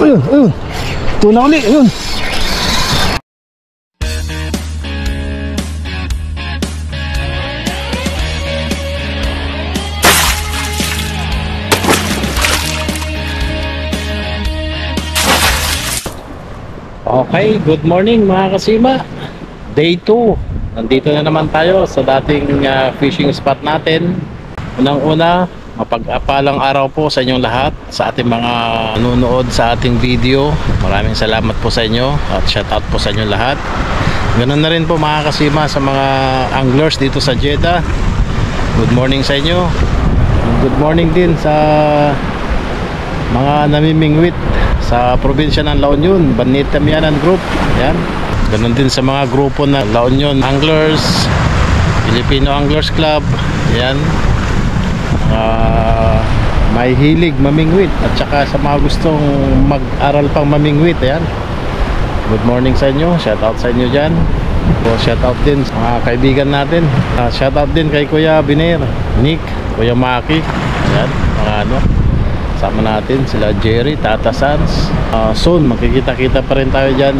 Ayun, ayun. Tuna uli, ayun. Okay, good morning mga kasima. Day 2. Nandito na naman tayo sa dating fishing spot natin. Unang-una, mapag-apalang araw po sa inyong lahat, sa ating mga nanonood sa ating video. Maraming salamat po sa inyo at shoutout po sa inyong lahat. Ganun na rin po mga kasima sa mga anglers dito sa Jeddah. Good morning sa inyo. Good morning din sa mga namimingwit sa probinsya ng La Union, Banita Mianan Group. Yan. Ganun din sa mga grupo na La Union Anglers, Filipino Anglers Club. Yan. May hilig mamingwit at saka sa mga gustong mag-aral pang mamingwit. Yan. Good morning sa inyo. Shout out sa inyo dyan. So, shout out din sa mga kaibigan natin. Shout out din kay Kuya Biner, Nick, Kuya Maki. Yan. Mga ano, sama natin sila Jerry, Tata Sans. Soon makikita-kita pa rin tayo dyan.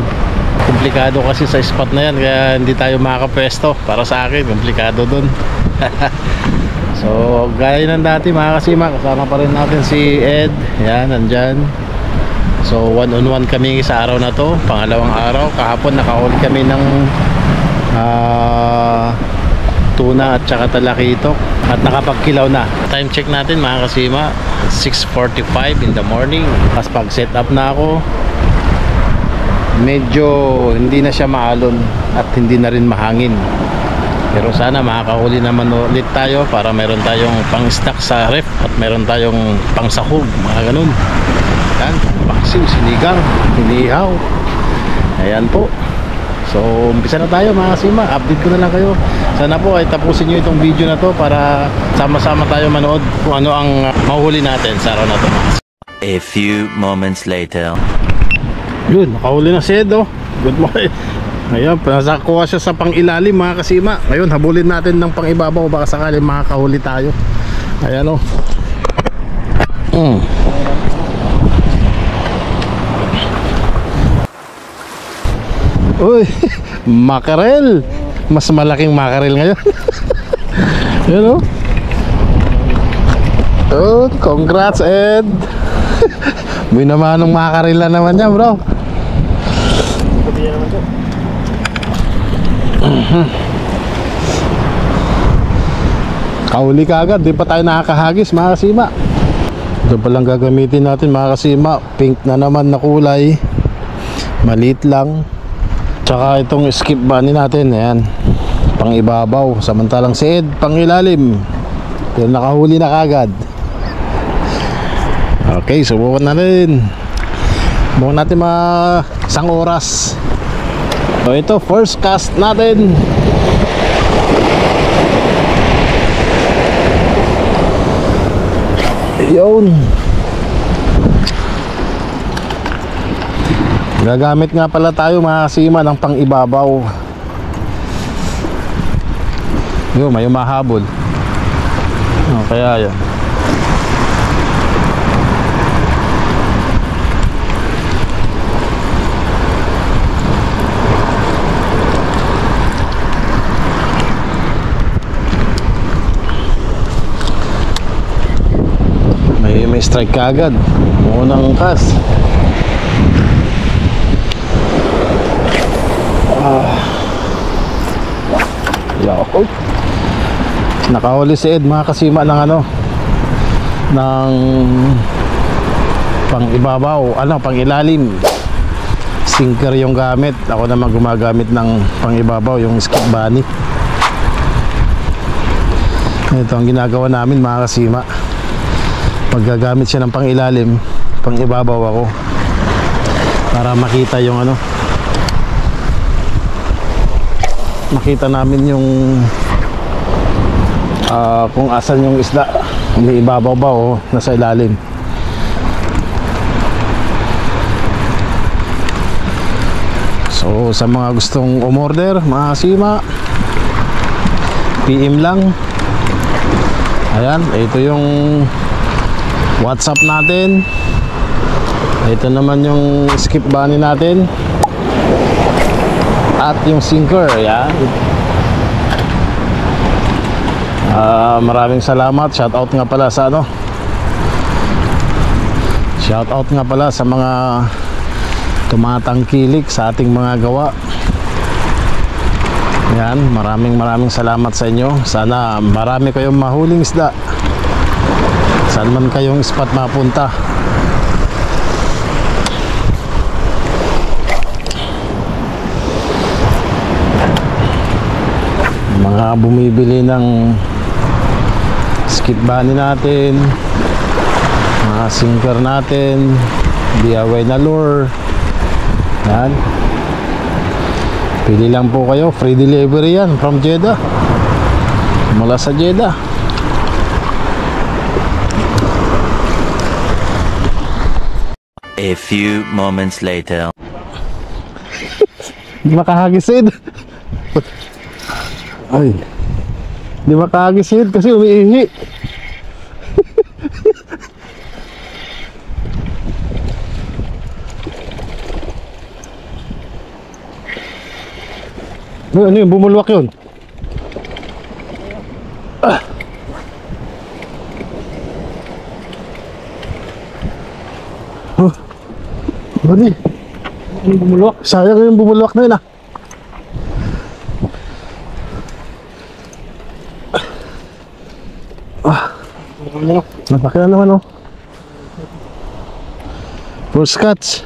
Komplikado kasi sa spot na yan, kaya hindi tayo makakapwesto. Para sa akin, komplikado dun. So gaya ng dati mga kasima, kasama pa rin natin si Ed. Yan, nandyan. So 1-on-1 kami sa araw na to, pangalawang araw. Kahapon nakahuli kami ng tuna at saka talakitok at nakapagkilaw na. Time check natin mga kasima, 6:45 in the morning. Tapos pag set up na ako, medyo hindi na siya maalon at hindi na rin mahangin. Pero sana makakahuli naman ulit tayo para meron tayong pang stock sa ref at meron tayong pang sahog, mga ganun. Yan, paksiw, sinigang, hinihaw. Ayan po. So umpisa na tayo mga kasima. Update ko na lang kayo. Sana po ay tapusin nyo itong video na to para sama-sama tayo manood kung ano ang mahuli natin sa araw na to. A few moments later. Yun, nakahuli na si Ed, oh. Good morning. Ayan, nasakuha siya sa pang-ilalim mga kasima. Ngayon, habulin natin ng pang-ibabaw. Baka sakali makakahuli tayo. Ayan, oh. Uy, makarel. Mas malaking makarel ngayon. Ayan, oh. Oh, congrats, Ed. May naman ng makarel na naman yan, bro. Kahuli ka agad, di pa tayo nakakahagis mga kasima. Ito palang gagamitin natin mga kasima. Pink na naman na kulay, maliit lang. Tsaka itong skip bunny natin, ayan, pang ibabaw. Samantalang si Ed pang ilalim. Yan, nakahuli na kagad. Okay, subukan na rin. Subukan natin mga isang oras. So ito, first cast natin. Yun. Gagamit nga pala tayo mga kasima ng pang ibabaw. Yun, may umahabol. Kaya yan. May strike kagad. Unang cast. Yoko. Nakahuli si Ed mga kasima ng ano, ng pang ibabaw, ano, pang ilalim. Sinker yung gamit. Ako naman gumagamit ng pang ibabaw, yung skip bunny. Ito ang ginagawa namin mga kasima. Paggagamit siya ng pang ilalim, pang ibabaw ako para makita yung ano, makita namin yung kung asan yung isda. May ibabaw ba o nasa ilalim. So sa mga gustong umorder mga kasima, PM lang. Ayan, ito yung WhatsApp natin. Ito naman yung skip bunny natin. At yung sinker, yan. Maraming salamat. Shoutout nga pala sa ano. Shoutout nga pala sa mga tumatangkilik sa ating mga gawa. Yan, maraming salamat sa inyo. Sana marami kayong mahuling isda. Saan man kayong spot mapunta. Mga bumibili ng skip bunny natin, mga sinker natin, DIY na lure. Yan. Pili lang po kayo, free delivery yan from Jeddah. Mula sa Jeddah. A few moments later. Di makahagisid. Ay. Di makahagisid kasi umiihi. Ano yun? Bumulwak yun. Oh. Ano yung bumulwak? Sayang yung bumulwak na yun ah. Napaki na naman oh. First catch.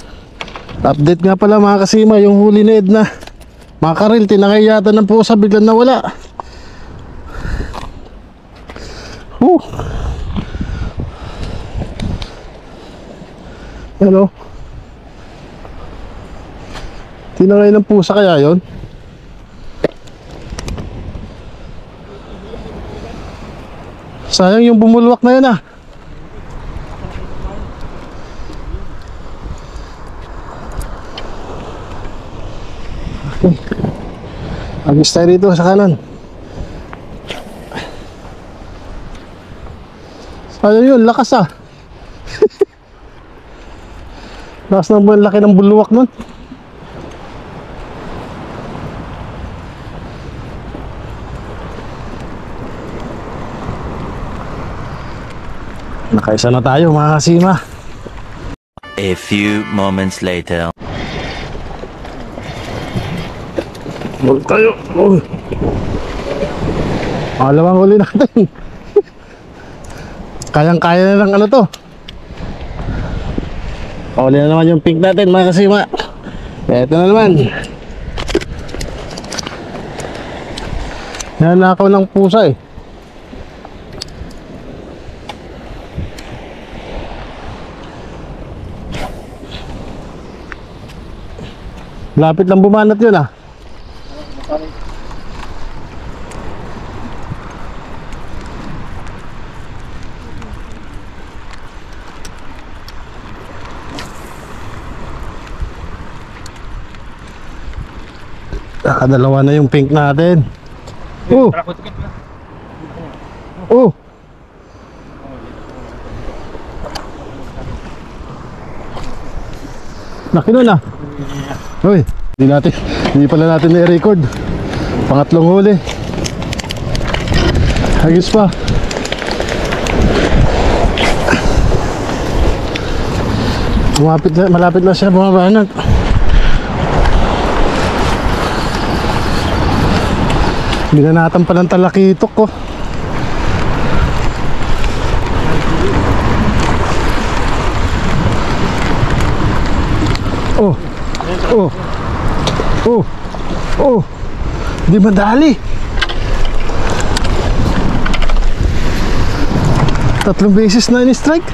Update nga pala mga kasima, yung huli ni Edna. Mga karil, tinangay yata ng pusa, biglang nawala. Ano? Tinangay ng pusa kaya yon? Sayang yung bumulwak na yun ah. Okay. Agis tayo dito sa kanan. Sayang yun, lakas ah. Lakas ng laki ng bulwak nun. Nakaisa na tayo mga kasima. A few moments later. Huwag tayo. Malamang huli natin. Kayang-kaya na lang ano to. Huli na naman yung pink natin mga kasima. Ito na naman. Nanakaw ng pusa eh. Lapit lang bumanat yun ah. Nakadalawa na yung pink natin. Oh! Oh! Laki nun ah. Uy, hindi pala natin na-record. Pangatlong huli. Hagis pa. Malapit na siya bumabanat. Binanatan pa ng talakitok ko. Oh. Oh. Oh. Oh. Di madali. 3 beses na in-strike.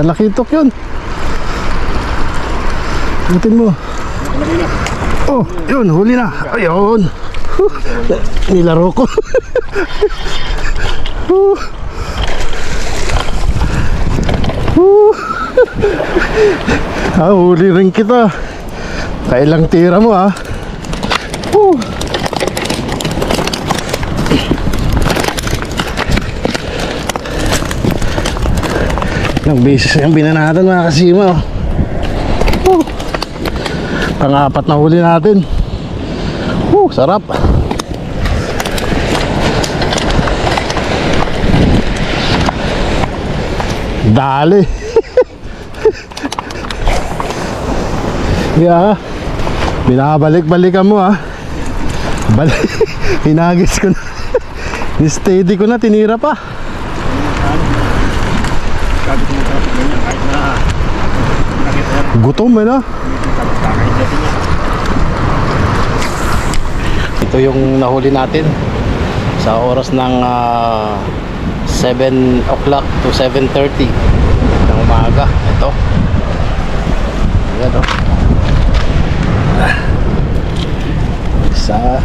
Talakitok yun. Butin mo. Oh, yun, huli na. Ayun. Nilaro ko. Huli rin kita. Kailang tira mo ah. Ilang beses yung binanatan mga kasima. Pang-apat na huli natin. Sarap. Dali. Yeah. Binabalik-balikan mo ha. Hinagis ko na. Ni-steady ko na, tinira pa. Gutom eh no? Ito yung nahuli natin sa oras ng 7 o'clock to 7:30 ng umaga. Ito. Ayan o. Isa,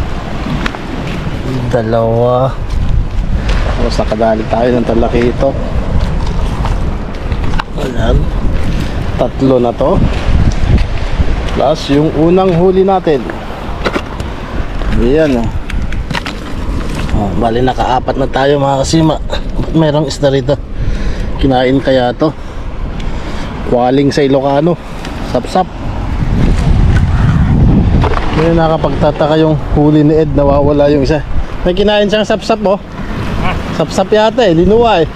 dalawa. Tapos nakadali tayo ng talakito. Ayan. Tatlo na to. Plus yung unang huli natin. Ayan o. Bali nakaapat na tayo mga kasima. Merong isda rito. Kinain kaya to. Waling sa Ilocano. Sapsap. Ngayon nakapagtataka yung huli ni Ed. Nawawala yung isa. May kinain siyang sapsap oh. Sapsap yata eh. Linuwa eh.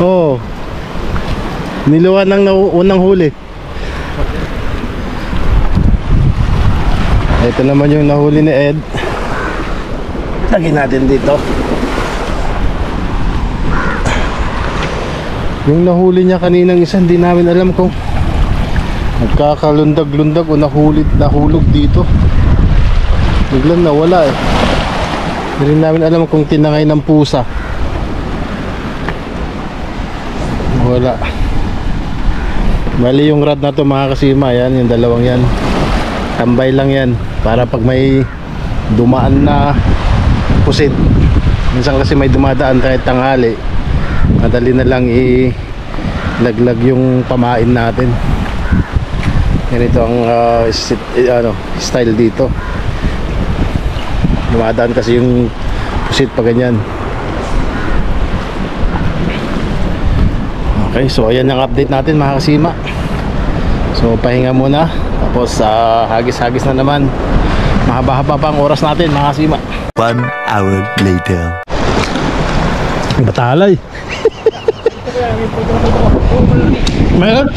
Oh. Niluwa ng unang huli. Ito naman yung nahuli ni Ed. Lagyan natin dito. Yung nahuli niya kaninang isa, hindi namin alam kung nagkakalundag-lundag o nahulog dito. Biglang nawala eh. Hindi rin namin alam kung tinangay ng pusa. Wala. Bali yung rod na to mga kasima, yan, yung dalawang yan. Tambay lang yan para pag may dumaan na pusit. Minsan kasi may dumadaan kahit tanghali, madali na lang ilaglag yung pamain natin. Ganito ang style dito. Dumadaan kasi yung pusit pa ganyan. Okay, so ayan ang update natin mga kasima. So pahinga muna. Tapos hagis-hagis na naman. Mahaba-haba pa ang oras natin mga kasima. 1 hour later. Batalay. Meron?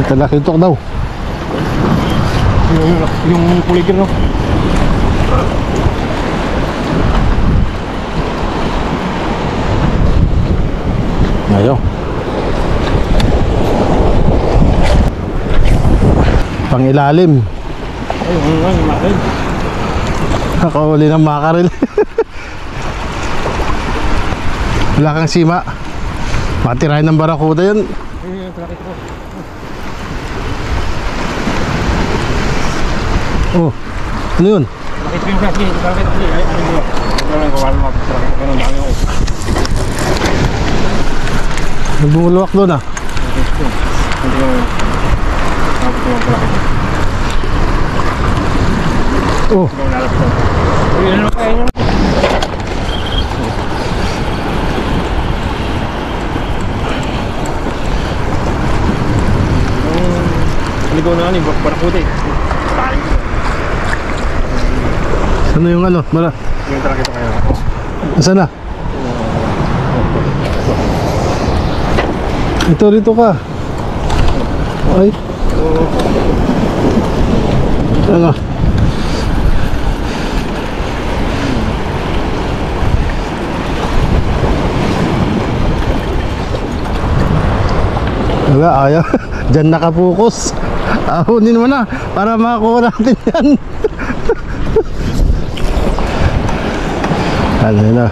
Ito nakitok daw. Yung kuligir no? Ayaw. Pangilalim. Ayun, makaril. Nakahuli ng makaril. Wala kang sima. Matirahin ng barakuda yan. Ayun, trakit ko. Oh, ano yun? Trakit ko yung kasi. Trakit ko. Ay, ano yun? Trakit ko. Wala mga trakit ko. Ganun dami ako. Nagbumulwak doon ah. Trakit ko. Hindi ko. Trakit ko. Trakit ko. Oh. Ikaw nalapit ako. Ayun, ano kayo nyo? Ligaw na ano yung barakuda eh. Ano yung ano? Mala? Yung trakit ko kayo. Nasaan na? Ito, rito ka. Ay. Ano? Wala, ayaw. Diyan nakapokus. Ahunin mo na para makakuha natin yan. Ano na.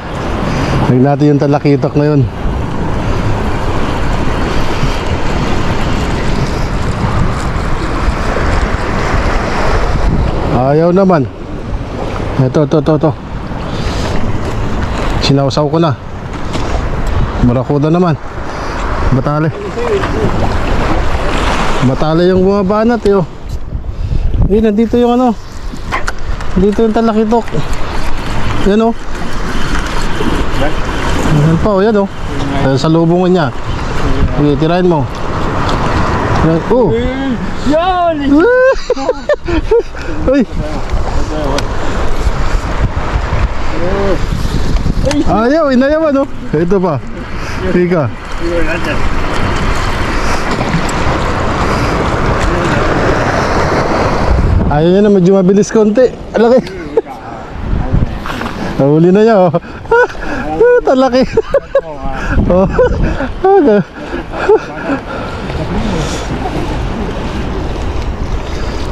Huwag natin yung talakitok na yun. Ayaw naman. Ito. Sinawsaw ko na. Barakuda naman. Batali yung bumabanat eh oh. Eh, nandito yung ano. Nandito yung talakitok. Yan o. Yan pa o, yan o. Sa lubungan niya. Sige, tirahin mo. Yan. Oh! Yan! Uy! Ayaw, inayaman o. Ito pa. Ika. Ayaw niya na medyo mabilis konti. Alaki. Nahuli na niya oh. Talaki. Oh.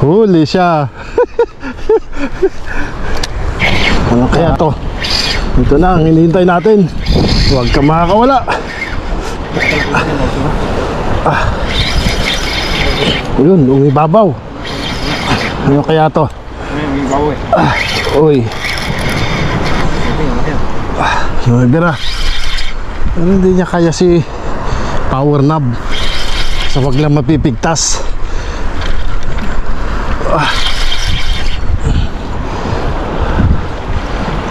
Huli siya. Ano kaya to? Ito na ang hinihintay natin. Huwag ka makakawala. Yun, umibabaw. Ano kaya to? Uy. Bira. Ano hindi niya kaya si power knob. So wag lang mapipigtas.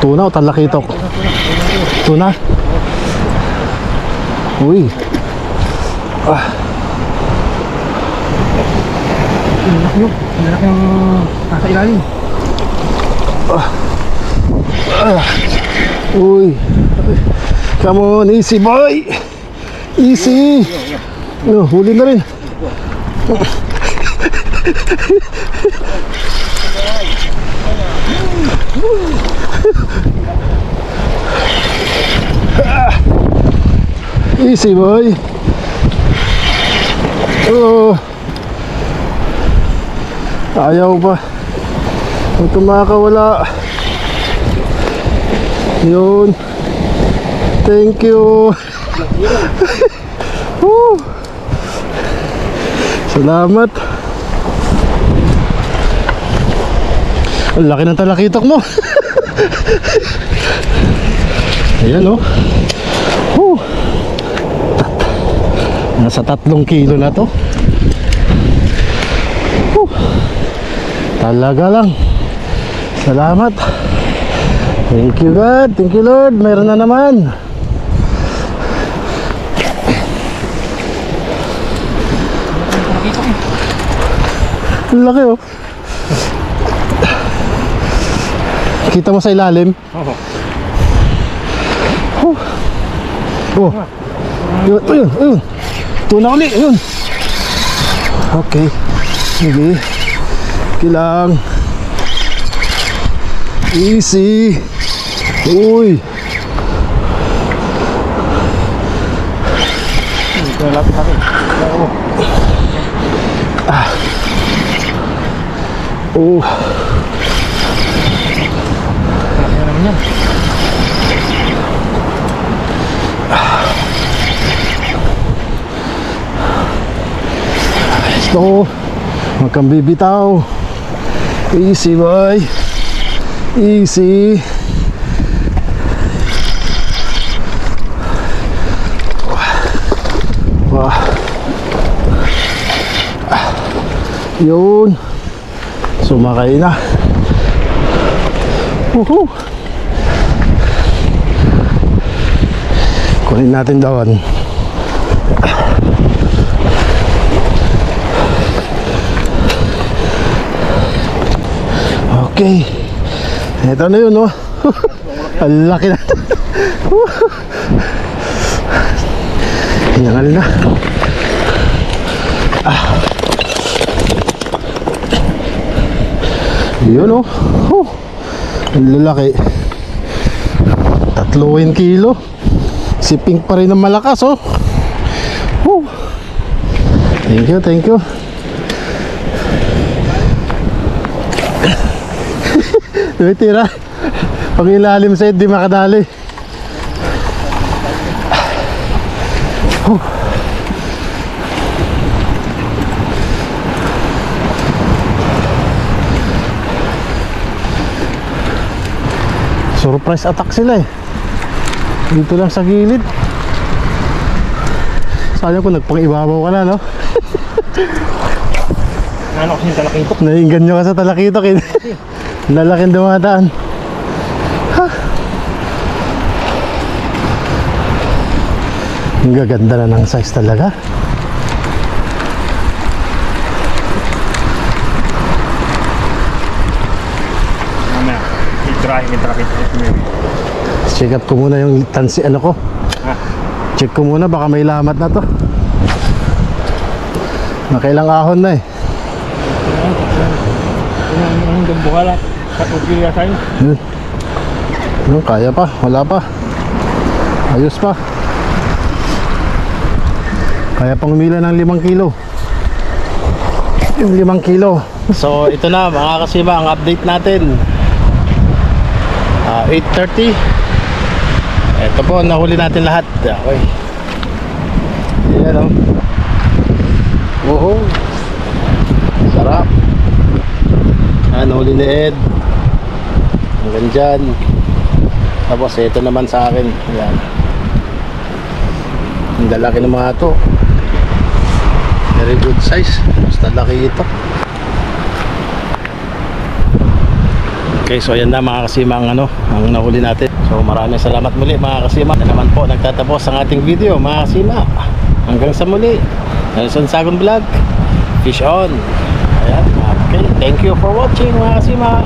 Tuna o talakitok? Tuna? Uy. Malaki yung nasa ilalim. Uy. Come on, easy boy. Easy. No, huli na rin. Easy boy. Oh. Ayaw pa. Ito makakawala. Yun. Thank you. Salamat. Ang laki ng talakitok mo. Ayan oh. Nasa 3 kilo na to. Talaga lang. Salamat. Thank you God. Thank you Lord. Meron na naman. Ang laki oh. Kita mo sa ilalim? Oo. Oh. Yun, ayun, ayun. Tuna ulit, ayun. Okay. Sige. Kilang. Easy. Uy. Ito na lapit natin. Oh. Malaki na naman yan. Ito. Huwag kang bibitaw. Easy boy. Easy. Wah. Yun. Sumakay na. Woohoo. Kunin natin doon. Okay. Ito na yun oh. Ang laki na. Hinangal na. Yun oh. Ang lalaki. 3 kilo. Si Pink pa rin ang malakas oh. Thank you, thank you. Tira. Pag ilalim sa'yo, di makadali. Surprise attack sila eh. Dito lang sa gilid. Sayang kung nagpang-ibabaw ka na no. Ano kasi yung talakito? Nainggan nyo ka sa talakitok eh. Lalaking dumadaan. Ha? Ang gaganda na ng size talaga. Mamaya, i-try yung talakito. Check up ko muna yung tansi ano ko. Ha? Check ko muna baka may lamat na to. Nakailang ahon na eh. Ang gambuhala. Katukil ya sa'yo. Ano, kaya pa, wala pa. Ayos pa. Kaya pang umila ng 5 kilo. Yung 5 kilo. So ito na mga kasima, ang update natin. 8:30. Ito po, nahuli natin lahat. Okay. Ayan o. Woohoo. Sarap. Nahuli ni Ed. Hanggang dyan. Tapos ito naman sa akin. Ayan. Ang lalaki ng mga to. Very good size. Basta laki ito. Okay, so ayan na mga kasima ang ang nahuli natin. So maraming salamat muli mga kasima. Na naman po nagtatapos ang ating video mga kasima. Hanggang sa muli. Nelson Sagon Vlog. Fish on. Ayan. Okay, thank you for watching mga kasima.